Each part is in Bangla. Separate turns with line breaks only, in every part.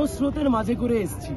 জনস্রোতের মাঝে করে এসেছি।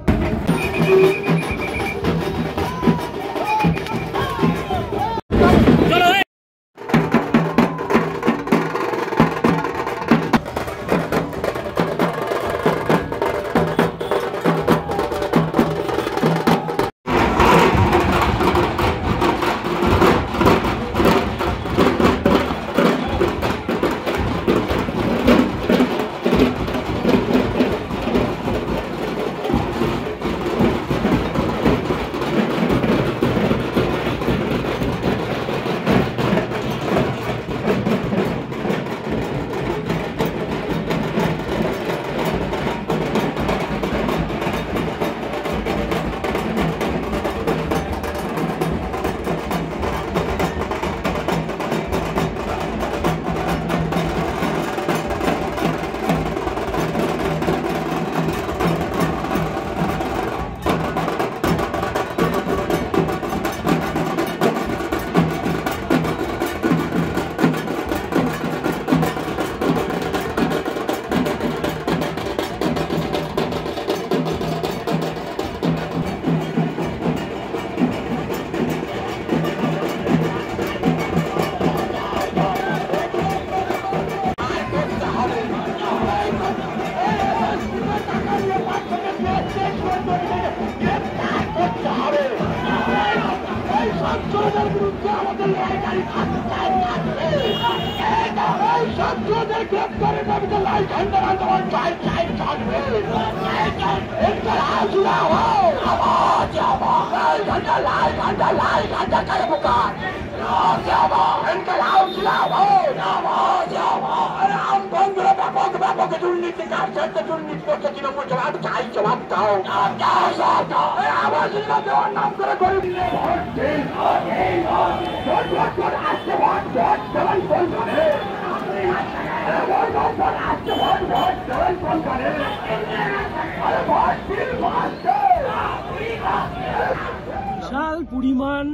বিশাল পরিমাণ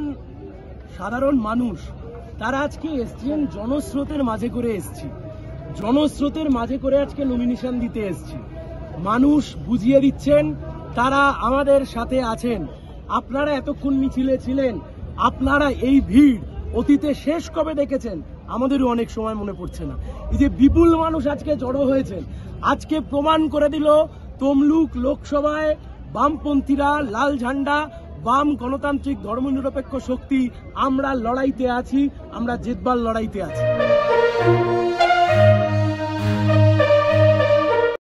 সাধারণ মানুষ তারা আজকে এসছেন, জনস্রোতের মাঝে করে এসছি। জনস্রোতের মাঝে করে আজকে নমিনেশন দিতে এসছি। মানুষ বুঝিয়ে দিচ্ছেন তারা আমাদের সাথে আছেন। আপনারা এতক্ষণ মিছিলে ছিলেন, আপনারা এই ভিড় অতীতে শেষ কবে দেখেছেন আমাদেরও অনেক সময় মনে পড়ছে না। এই যে বিপুল মানুষ আজকে জড়ো হয়েছেন, আজকে প্রমাণ করে দিল তমলুক লোকসভায় বামপন্থীরা, লাল ঝান্ডা, বাম গণতান্ত্রিক ধর্মনিরপেক্ষ শক্তি আমরা লড়াইতে আছি, আমরা জেতবার লড়াইতে আছি।